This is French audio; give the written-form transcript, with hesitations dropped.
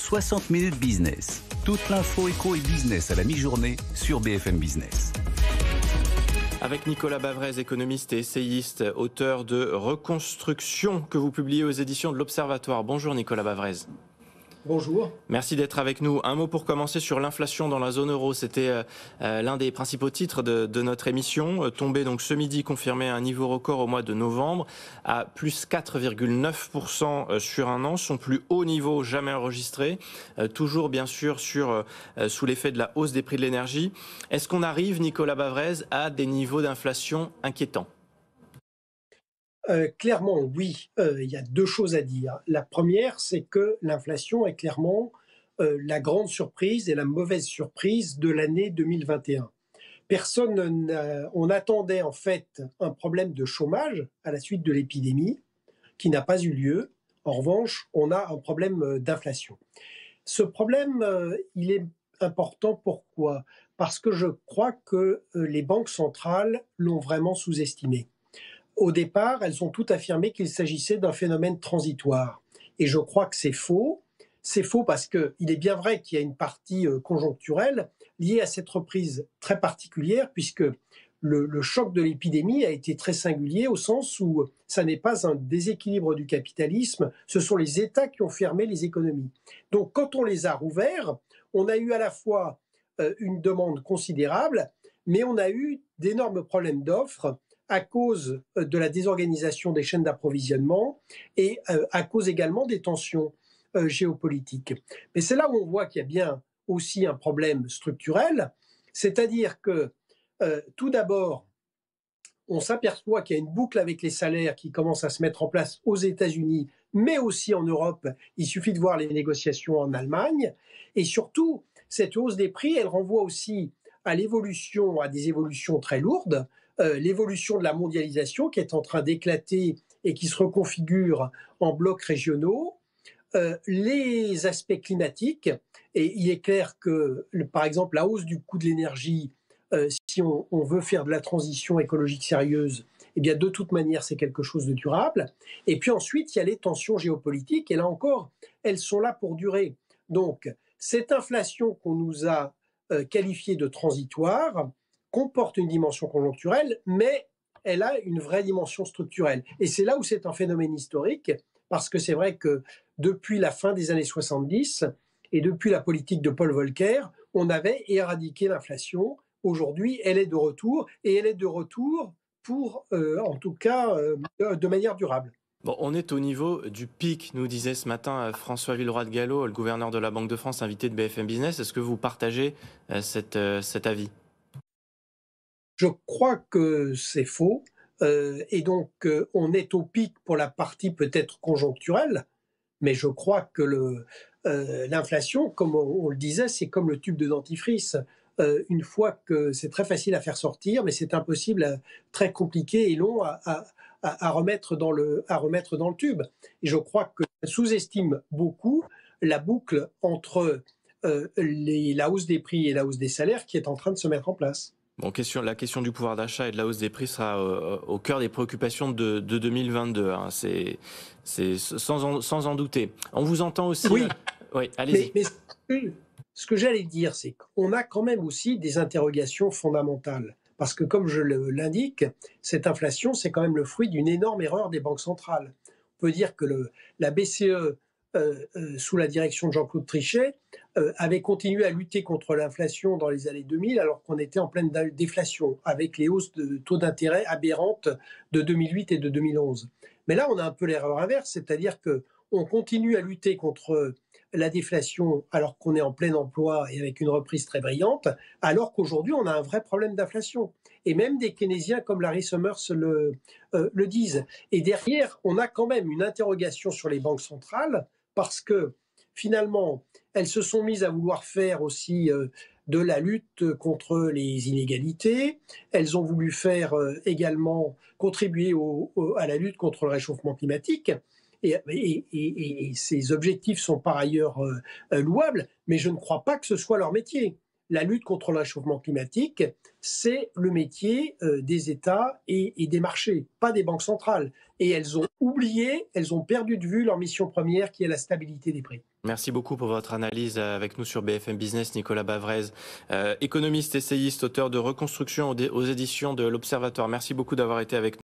60 minutes business. Toute l'info éco et business à la mi-journée sur BFM Business. Avec Nicolas Bavrez, économiste et essayiste, auteur de Reconstruction que vous publiez aux éditions de l'Observatoire. Bonjour Nicolas Bavrez. Bonjour. Merci d'être avec nous. Un mot pour commencer sur l'inflation dans la zone euro. C'était l'un des principaux titres de notre émission. Tombé donc ce midi, confirmé à un niveau record au mois de novembre, à plus 4,9% sur un an, son plus haut niveau jamais enregistré. Toujours bien sûr sous l'effet de la hausse des prix de l'énergie. Est-ce qu'on arrive, Nicolas Bavrez, à des niveaux d'inflation inquiétants ? Clairement, oui. Il y a deux choses à dire. La première, c'est que l'inflation est clairement la grande surprise et la mauvaise surprise de l'année 2021. On attendait en fait un problème de chômage à la suite de l'épidémie qui n'a pas eu lieu. En revanche, on a un problème d'inflation. Ce problème, il est important. Pourquoi ? Parce que je crois que les banques centrales l'ont vraiment sous-estimé. Au départ, elles ont toutes affirmé qu'il s'agissait d'un phénomène transitoire. Et je crois que c'est faux. C'est faux parce qu'il est bien vrai qu'il y a une partie conjoncturelle liée à cette reprise très particulière, puisque le choc de l'épidémie a été très singulier au sens où ça n'est pas un déséquilibre du capitalisme, ce sont les États qui ont fermé les économies. Donc quand on les a rouverts, on a eu à la fois une demande considérable, mais on a eu d'énormes problèmes d'offres à cause de la désorganisation des chaînes d'approvisionnement et à cause également des tensions géopolitiques. Mais c'est là où on voit qu'il y a bien aussi un problème structurel, c'est-à-dire que tout d'abord, on s'aperçoit qu'il y a une boucle avec les salaires qui commence à se mettre en place aux États-Unis, mais aussi en Europe. Il suffit de voir les négociations en Allemagne. Et surtout, cette hausse des prix, elle renvoie aussi à des évolutions très lourdes, l'évolution de la mondialisation qui est en train d'éclater et qui se reconfigure en blocs régionaux, les aspects climatiques, et il est clair que, par exemple, la hausse du coût de l'énergie, si on veut faire de la transition écologique sérieuse, eh bien de toute manière c'est quelque chose de durable. Et puis ensuite, il y a les tensions géopolitiques, et là encore, elles sont là pour durer. Donc, cette inflation qu'on nous a qualifiée de transitoire, comporte une dimension conjoncturelle, mais elle a une vraie dimension structurelle. Et c'est là où c'est un phénomène historique, parce que c'est vrai que depuis la fin des années 70 et depuis la politique de Paul Volcker, on avait éradiqué l'inflation. Aujourd'hui, elle est de retour, et elle est de retour pour, en tout cas, de manière durable. Bon, on est au niveau du pic, nous disait ce matin François Villeroy de Galhau, le gouverneur de la Banque de France, invité de BFM Business. Est-ce que vous partagez cet avis ? Je crois que c'est faux. Et donc, on est au pic pour la partie peut-être conjoncturelle, mais je crois que l'inflation, comme on le disait, c'est comme le tube de dentifrice. Une fois que c'est très facile à faire sortir, mais c'est impossible, très compliqué et long à remettre dans le tube. Et je crois que ça sous-estime beaucoup la boucle entre la hausse des prix et la hausse des salaires qui est en train de se mettre en place. Bon, la question du pouvoir d'achat et de la hausse des prix sera au cœur des préoccupations de 2022. Hein. C'est sans en douter. On vous entend aussi. Oui, oui, allez-y. Mais ce que j'allais dire, c'est qu'on a quand même aussi des interrogations fondamentales. Parce que, comme je l'indique, cette inflation, c'est quand même le fruit d'une énorme erreur des banques centrales. On peut dire que la BCE, sous la direction de Jean-Claude Trichet, avait continué à lutter contre l'inflation dans les années 2000 alors qu'on était en pleine déflation avec les hausses de taux d'intérêt aberrantes de 2008 et de 2011. Mais là, on a un peu l'erreur inverse, c'est-à-dire qu'on continue à lutter contre la déflation alors qu'on est en plein emploi et avec une reprise très brillante, alors qu'aujourd'hui, on a un vrai problème d'inflation. Et même des keynésiens comme Larry Summers le disent. Et derrière, on a quand même une interrogation sur les banques centrales parce que finalement, elles se sont mises à vouloir faire aussi de la lutte contre les inégalités. Elles ont voulu faire également contribuer à la lutte contre le réchauffement climatique. Et ces objectifs sont par ailleurs louables, mais je ne crois pas que ce soit leur métier. la lutte contre le réchauffement climatique, c'est le métier des États et des marchés, pas des banques centrales. Et elles ont oublié, elles ont perdu de vue leur mission première qui est la stabilité des prix. Merci beaucoup pour votre analyse avec nous sur BFM Business, Nicolas Bavrez, économiste, essayiste, auteur de Reconstruction aux éditions de l'Observatoire. Merci beaucoup d'avoir été avec nous.